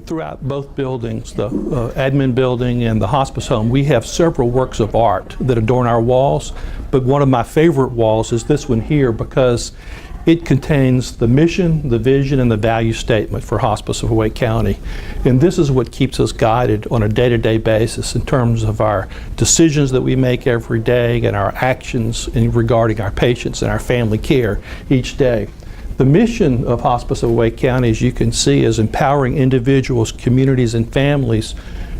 Throughout both buildings, the admin building and the hospice home, we have several works of art that adorn our walls, but one of my favorite walls is this one here because it contains the mission, the vision, and the value statement for Hospice of Wake County. And this is what keeps us guided on a day-to-day basis in terms of our decisions that we make every day and our actions regarding our patients and our family care each day. The mission of Hospice of Wake County, as you can see, is empowering individuals, communities, and families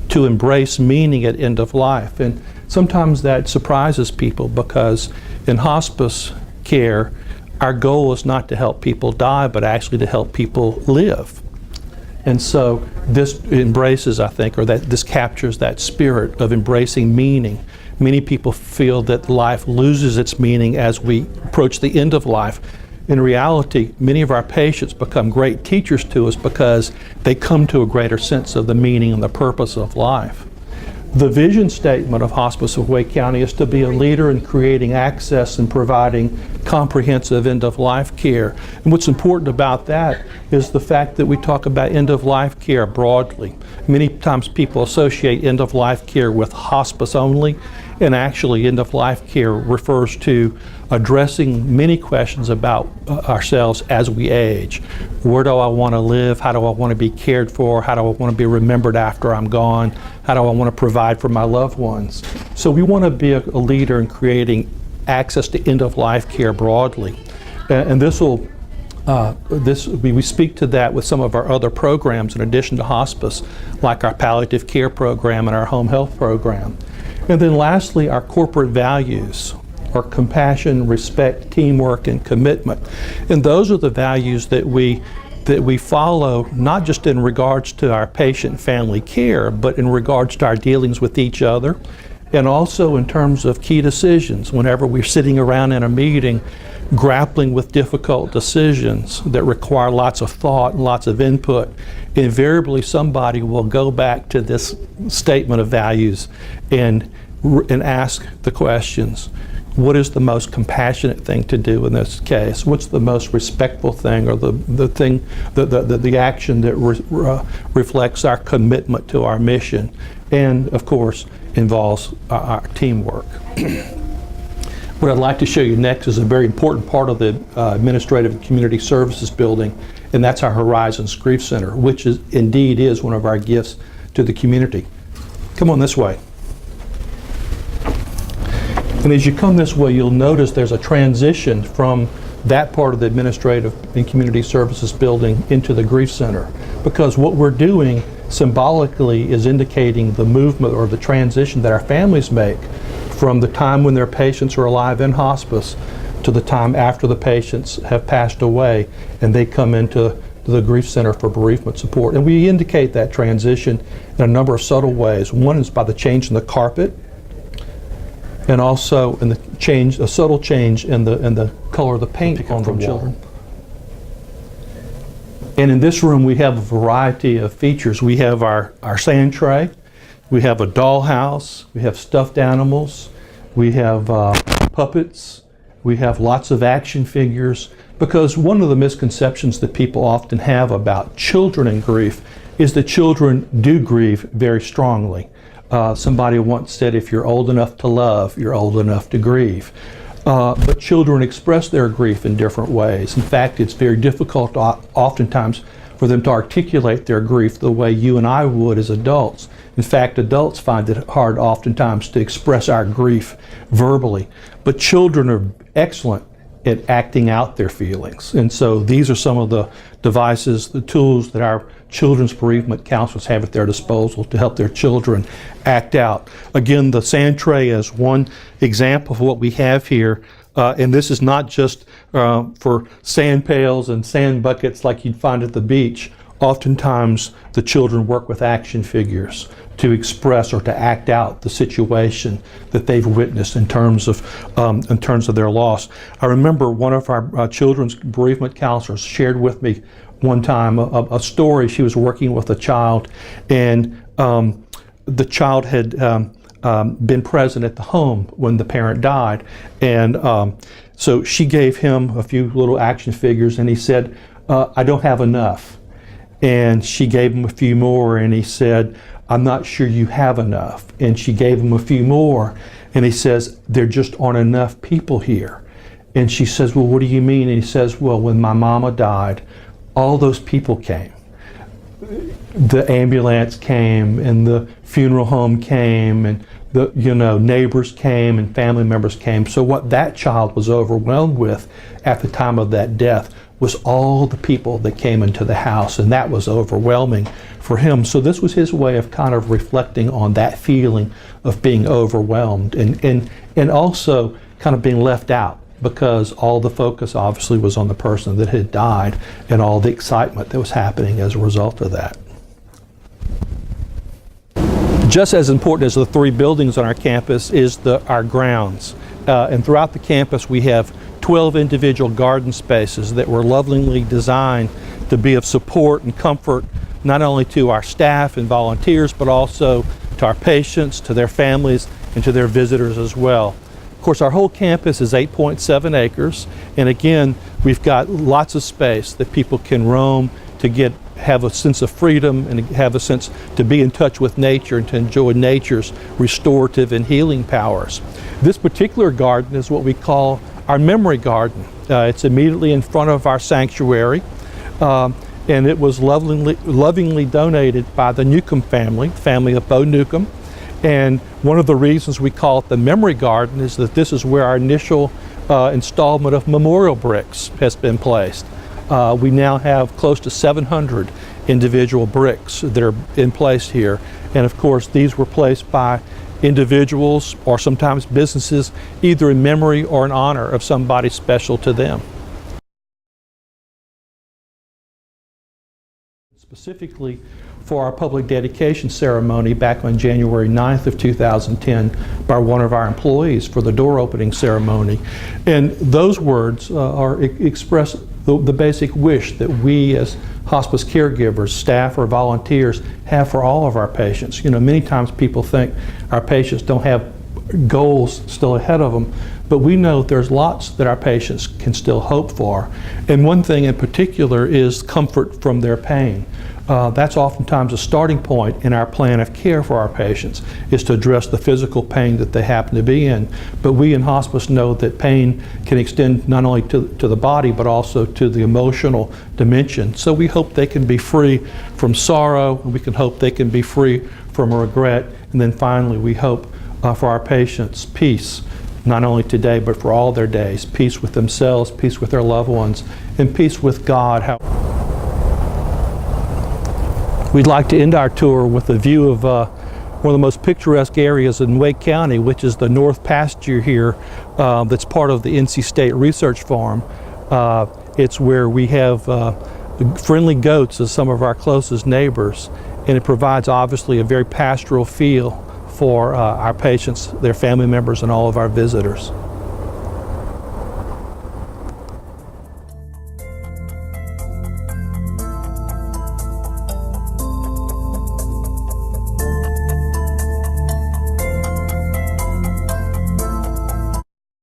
to embrace meaning at end of life. And sometimes that surprises people because in hospice care, our goal is not to help people die, but actually to help people live. And so this embraces, I think, or that this captures that spirit of embracing meaning. Many people feel that life loses its meaning as we approach the end of life. In reality, many of our patients become great teachers to us because they come to a greater sense of the meaning and the purpose of life. The vision statement of Hospice of Wake County is to be a leader in creating access and providing comprehensive end-of-life care. And what's important about that is the fact that we talk about end-of-life care broadly. Many times people associate end-of-life care with hospice only, and actually end-of-life care refers to addressing many questions about ourselves as we age. Where do I want to live? How do I want to be cared for? How do I want to be remembered after I'm gone? How do I want to provide for my loved ones? So we want to be a leader in creating access to end-of-life care broadly. And we speak to that with some of our other programs in addition to hospice, like our palliative care program and our home health program. And then lastly, our corporate values are compassion, respect, teamwork, and commitment. And those are the values that we follow, not just in regards to our patient and family care, but in regards to our dealings with each other, and also in terms of key decisions. Whenever we're sitting around in a meeting, grappling with difficult decisions that require lots of thought and lots of input, invariably somebody will go back to this statement of values and ask the questions. What is the most compassionate thing to do in this case? What's the most respectful thing, or the action that reflects our commitment to our mission, and of course involves our teamwork. What I'd like to show you next is a very important part of the Administrative and Community Services building, and that's our Horizons Grief Center, which indeed is one of our gifts to the community. Come on this way. And as you come this way, you'll notice there's a transition from that part of the Administrative and Community Services building into the Grief Center, because what we're doing symbolically is indicating the movement or the transition that our families make from the time when their patients are alive in hospice to the time after the patients have passed away and they come into the Grief Center for bereavement support. And we indicate that transition in a number of subtle ways. One is by the change in the carpet, and also in a subtle change in the color of the paint on the children. And in this room we have a variety of features. We have our sand tray, we have a dollhouse, we have stuffed animals, we have puppets, we have lots of action figures, because one of the misconceptions that people often have about children in grief is that children do grieve very strongly. Somebody once said, if you're old enough to love, you're old enough to grieve. But children express their grief in different ways. In fact, it's very difficult oftentimes for them to articulate their grief the way you and I would as adults. In fact, adults find it hard oftentimes to express our grief verbally. But children are excellent at acting out their feelings. And so these are some of the devices, the tools that our children's bereavement counselors have at their disposal to help their children act out. Again, the sand tray is one example of what we have here. And this is not just for sand pails and sand buckets like you'd find at the beach. Oftentimes, the children work with action figures to express or to act out the situation that they've witnessed in terms of their loss. I remember one of our children's bereavement counselors shared with me one time a story. She was working with a child, and the child had been present at the home when the parent died, and so she gave him a few little action figures, and he said, I don't have enough. And she gave him a few more, and he said, I'm not sure you have enough. And she gave him a few more, and he says, there just aren't enough people here. And she says, well, what do you mean? And he says, well, when my mama died, all those people came. The ambulance came, and the funeral home came, and the neighbors came, and family members came. So what that child was overwhelmed with at the time of that death was all the people that came into the house, and that was overwhelming for him. So this was his way of kind of reflecting on that feeling of being overwhelmed, and also kind of being left out, because all the focus obviously was on the person that had died and all the excitement that was happening as a result of that. Just as important as the 3 buildings on our campus is our grounds. And throughout the campus we have 12 individual garden spaces that were lovingly designed to be of support and comfort, not only to our staff and volunteers, but also to our patients, to their families, and to their visitors as well. Of course, our whole campus is 8.7 acres, and again, we've got lots of space that people can roam to have a sense of freedom and have a sense to be in touch with nature and to enjoy nature's restorative and healing powers. This particular garden is what we call our memory garden. It's immediately in front of our sanctuary, and it was lovingly donated by the Newcomb family of Bo Newcomb. And one of the reasons we call it the memory garden is that this is where our initial installment of memorial bricks has been placed. We now have close to 700 individual bricks that are in place here. And of course, these were placed by individuals or sometimes businesses, either in memory or in honor of somebody special to them. Specifically for our public dedication ceremony back on January 9th of 2010 by one of our employees for the door opening ceremony. And those words express the basic wish that we as hospice caregivers, staff or volunteers have for all of our patients. Many times people think our patients don't have goals still ahead of them, but we know there's lots that our patients can still hope for. And one thing in particular is comfort from their pain. That's oftentimes a starting point in our plan of care for our patients, is to address the physical pain that they happen to be in. But we in hospice know that pain can extend not only to the body, but also to the emotional dimension. So we hope they can be free from sorrow, and we can hope they can be free from regret. And then finally, we hope for our patients peace, not only today, but for all their days. Peace with themselves, peace with their loved ones, and peace with God. We'd like to end our tour with a view of one of the most picturesque areas in Wake County, which is the North Pasture here, that's part of the NC State Research Farm. It's where we have friendly goats as some of our closest neighbors, and it provides obviously a very pastoral feel for our patients, their family members, and all of our visitors.